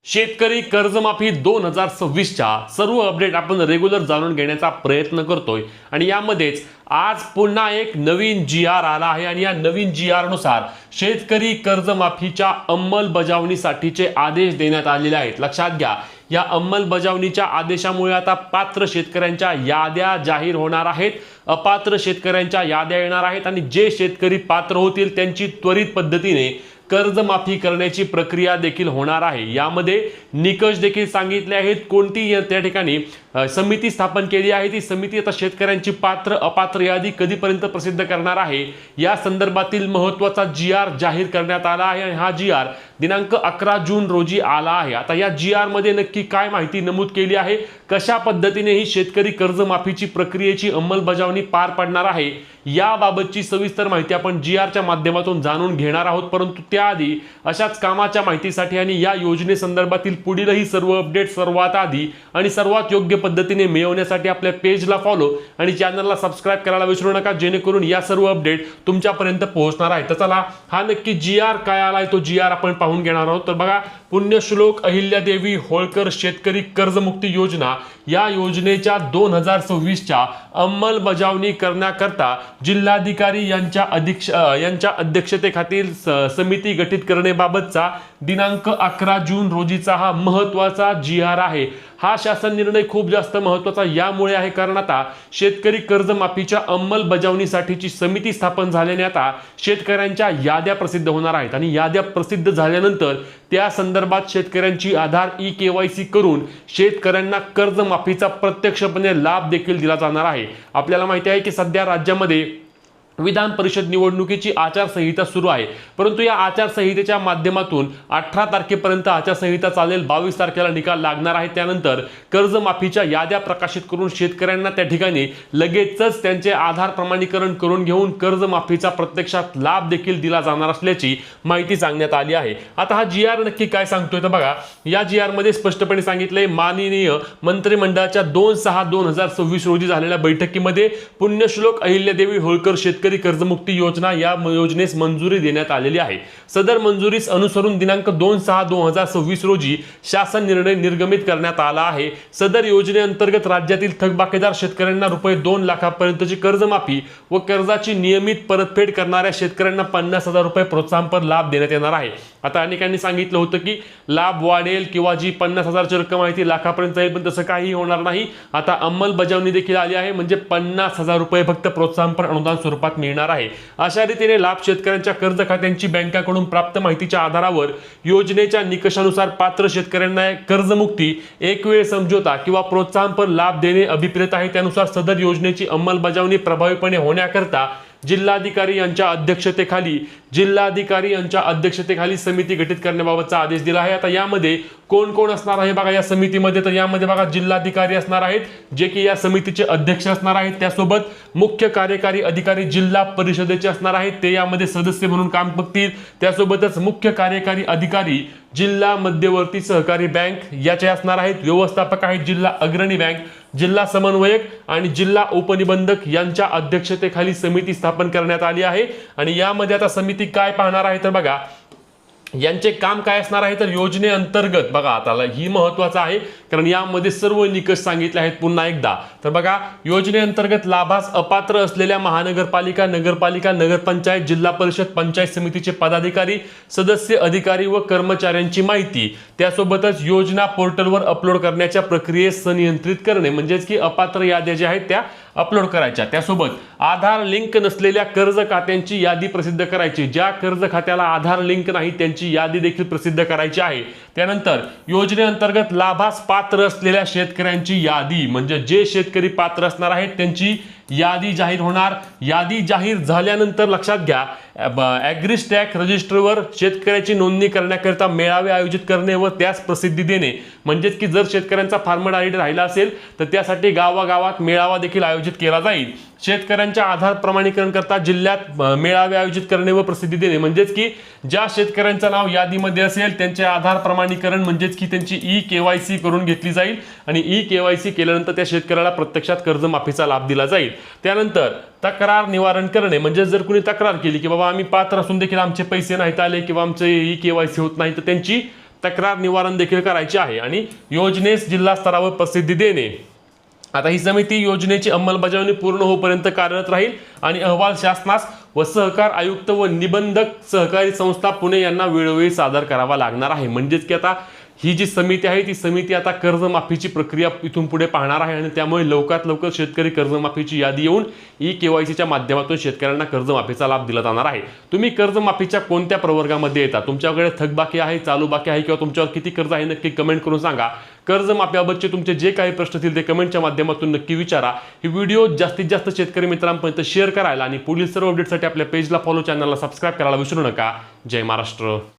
शेतकरी कर्जमाफी 2026च्या सर्व अपडेट आपण रेग्युलर जाणून घेण्याचा प्रयत्न करतोय आणि यामध्येच आज पुन्हा एक नवीन जी-आर आला आहे आणि या नवीन जी-आर नुसार शेतकरी कर्जमाफीच्या अंमलबजावणीसाठीचे आदेश देण्यात आलेले आहेत। लक्षात घ्या, या अंमलबजावणीच्या आदेशामुळे आता पात्र शेतकऱ्यांच्या याद्या जाहीर होणार आहेत, अपात्र शेतकऱ्यांच्या याद्या येणार आहेत आणि जे शेतकरी पात्र होतील त्यांची त्वरित पद्धतीने कर्जमाफी करण्याची प्रक्रिया देखील होणार आहे। यामध्ये निकष देखील सांगितले आहेत, कोणती त्या ठिकाणी समिती स्थापन केली आहे, ती समिती आता शेतकऱ्यांची पात्र अपात्र यादी कधीपर्यंत प्रसिद्ध करणार आहे या संदर्भातील महत्त्वाचा जी-आर जाहीर करण्यात आला आहे आणि हा जी-आर दिनांक 11 जून रोजी आला आहे। आता या जी-आर मध्ये नक्की काय माहिती नमूद केली आहे, कशा पद्धतीने ही शेतकरी कर्जमाफीची प्रक्रियेची अंमलबजावणी पार पडणार आहे याबाबतची सविस्तर माहिती आपण जी-आरच्या माध्यमातून जाणून घेणार आहोत। परंतु त्याआधी अशाच कामाच्या माहितीसाठी आणि या योजनेसंदर्भातील पुढीलही सर्व अपडेट सर्वात आधी आणि सर्वात योग्य पद्धतीने मिळवण्यासाठी आपल्या पेजला फॉलो आणि चॅनलला सबस्क्राइब करायला विसरू नका, जेणेकरून या सर्व अपडेट तुमच्यापर्यंत पोहोचणार आहे। तर चला, हा नक्की जी-आर काय आलाय तो जी-आर आपण पाहून घेणार आहोत। तर बघा, पुण्यश्लोक अहिल्यादेवी होळकर शेतकरी कर्जमुक्ती योजना या योजनेच्या 2026च्या अंमलबजावणी करण्याकरता जिल्हाधिकारी यांच्या अध्यक्षतेखालील समिती गठीत करण्याबाबतचा दिनांक 11 जून रोजीचा हा महत्त्वाचा जी-आर आहे। हा शासन निर्णय खूप जास्त महत्त्वाचा यामुळे आहे कारण आता शेतकरी कर्जमाफीच्या अंमलबजावणीसाठीची समिती स्थापन झाल्याने आता शेतकऱ्यांच्या याद्या प्रसिद्ध होणार आहेत आणि याद्या प्रसिद्ध झाल्यानंतर त्या संदर्भात शेतकऱ्यांची आधार ई-केवायसी करून शेतकऱ्यांना कर्जमाफीचा प्रत्यक्षपणे लाभ देखील दिला जाणार आहे। आपल्याला माहिती आहे की सध्या राज्यामध्ये विधान परिषद निवडणुकीची आचारसंहिता सुरू आहे, परंतु या आचारसंहितेच्या माध्यमातून 18 तारखेपर्यंत आचारसंहिता चालेल, 22 तारखेला निकाल लागणार आहे। त्यानंतर कर्जमाफीच्या याद्या प्रकाशित करून शेतकऱ्यांना त्या ठिकाणी लगेचच त्यांचे आधार प्रमाणीकरण करून घेऊन कर्जमाफीचा प्रत्यक्षात लाभ देखील दिला जाणार असल्याची माहिती सांगण्यात आली आहे। आता हा जी-आर नक्की काय सांगतोय तर बघा, या जी-आर मध्ये स्पष्टपणे सांगितले, माननीय मंत्रिमंडळाच्या 2/6/2026 रोजी झालेल्या बैठकीमध्ये पुण्यश्लोक अहिल्यादेवी होळकर शेतकरी कर्जमुक्ती योजना या योजनेस मंजुरी देण्यात आलेली आहे। सदर मंजुरीस अनुसरून दिनांक 2/6/2026 रोजी शासन निर्णय निर्गमित करण्यात आला आहे। सदर योजनेअंतर्गत राज्यातील थकबाकीदार शेतकऱ्यांना ₹2 लाखापर्यंतची कर्जमाफी व कर्जाची नियमित परतफेड करणाऱ्या शेतकऱ्यांना ₹50,000 प्रोत्साहनपर लाभ देण्यात येणार आहे। आता अनेकांनी सांगितलं होतं की लाभ वाढेल किंवा जी 50,000ची रक्कम आहे ती लाखापर्यंत जाईल, पण तसं काही होणार नाही। आता अंमलबजावणी देखील आली आहे, म्हणजे ₹50,000 फक्त प्रोत्साहनपर अनुदान स्वरूपात मिळणार आहे। अशा रीतीने लाभ शेतकऱ्यांच्या कर्ज खात्यांची बँकांकडून प्राप्त माहितीच्या आधारावर योजनेच्या निकषानुसार पात्र शेतकऱ्यांना कर्जमुक्ती, एक वेळ समझोता किंवा प्रोत्साहनपर लाभ देणे अभिप्रेत आहे। त्यानुसार सदर योजनेची अंमलबजावणी प्रभावीपणे होण्याकरता जिल्हाधिकारी यांच्या अध्यक्षतेखाली समिती गठीत करण्याबाबतचा आदेश दिला आहे। आता यामध्ये कोण कोण असणार आहे बघा या समितीमध्ये, तर यामध्ये बघा जिल्हाधिकारी असणार आहेत, जे की या समितीचे अध्यक्ष असणार आहेत। त्यासोबत मुख्य कार्यकारी अधिकारी जिल्हा परिषदेचे असणार आहेत, ते यामध्ये सदस्य म्हणून काम बघतील। त्यासोबतच मुख्य कार्यकारी अधिकारी जिल्हा मध्यवर्ती सहकारी बँक याचे असणार आहेत। व्यवस्थापक आहेत जिल्हा अग्रणी बँक, जिल्हा समन्वयक आणि जिल्हा उपनिबंधक यांच्या अध्यक्षतेखाली समिती स्थापन करण्यात आली आहे। आणि यामध्ये आता समिती काय पाहणार आहे तर बघा, यांचे काम काय असणार आहे तर योजनेअंतर्गत बघा, आता ही महत्त्वाचं आहे कारण यामध्ये सर्व निकष सांगितले आहेत पुन्हा एकदा। तर बघा, योजनेअंतर्गत लाभास अपात्र असलेल्या महानगरपालिका, नगरपालिका, नगरपंचायत, जिल्हा परिषद, पंचायत समितीचे पदाधिकारी, सदस्य, अधिकारी व कर्मचाऱ्यांची माहिती, त्यासोबतच योजना पोर्टलवर अपलोड करण्याच्या प्रक्रियेस संनियंत्रित करणे, म्हणजेच की अपात्र याद्या ज्या आहेत त्या अपलोड करायच्या। त्यासोबत आधार लिंक नसलेल्या कर्ज खात्यांची यादी प्रसिद्ध करायची, ज्या कर्ज खात्याला आधार लिंक नाही त्यांची यादी देखील प्रसिद्ध करायची आहे। त्यानंतर योजनेअंतर्गत लाभास पात्र असलेल्या शेतकऱ्यांची यादी, म्हणजे जे शेतकरी पात्र असणार आहेत त्यांची यादी जाहीर होणार। यादी जाहीर झाल्यानंतर लक्षात घ्या, ॲग्रीस्टॅक रजिस्टरवर शेतकऱ्याची नोंदणी करण्याकरिता मेळावे आयोजित करणे व त्यास प्रसिद्धी देणे, म्हणजेच की जर शेतकऱ्यांचा फार्मर आयडी राहिला असेल तर त्यासाठी गावागावात मेळावा देखील आयोजित केला जाईल। शेतकऱ्यांच्या आधार प्रमाणीकरण करता जिल्ह्यात मेळावे आयोजित करणे व प्रसिद्धी देणे, म्हणजेच की ज्या शेतकऱ्यांचं नाव यादीमध्ये असेल त्यांचे आधार प्रमाणीकरण म्हणजेच की त्यांची ई-केवायसी करून घेतली जाईल आणि ई-केवायसी केल्यानंतर त्या शेतकऱ्याला प्रत्यक्षात कर्जमाफीचा लाभ दिला जाईल। त्यानंतर तक्रार निवारण करणे, म्हणजे जर कुणी तक्रार केली की बाबा आम्ही पात्र असून देखील आमचे पैसे नाहीत आले किंवा आमचे ई-केवायसी होत नाही, तर त्यांची तक्रार निवारण देखील करायची आहे आणि योजनेस जिल्हा स्तरावर प्रसिद्धी देणे। आता ही समिती योजनेची अंमलबजावणी पूर्ण होईपर्यंत कार्यरत राहील आणि अहवाल शासनास व सहकार आयुक्त व निबंधक सहकारी संस्था पुणे यांना वेळोवेळी सादर करावा लागणार आहे। म्हणजेच की आता ही जी समिती आहे ती समिती आता कर्जमाफीची प्रक्रिया इथून पुढे पाहणार आहे आणि त्यामुळे लवकरात लवकर शेतकरी कर्जमाफीची यादी येऊन ई-केवायसीच्या माध्यमातून शेतकऱ्यांना कर्जमाफीचा लाभ दिला जाणार आहे। तुम्ही कर्जमाफीच्या कोणत्या प्रवर्गामध्ये येता, तुमच्याकडे थकबाकी आहे, चालू बाकी आहे किंवा तुमच्यावर किती कर्ज आहे, नक्की कमेंट करून सांगा। कर्जमाफीबाबतचे तुमचे जे काही प्रश्न असतील ते कमेंटच्या माध्यमातून नक्की विचारा। ही व्हिडिओ जास्तीत जास्त शेतकरी मित्रांपर्यंत शेअर करायला आणि पुढील सर्व अपडेटसाठी आपल्या पेजला फॉलो, चॅनलला सबस्क्राईब करायला विसरू नका। जय महाराष्ट्र।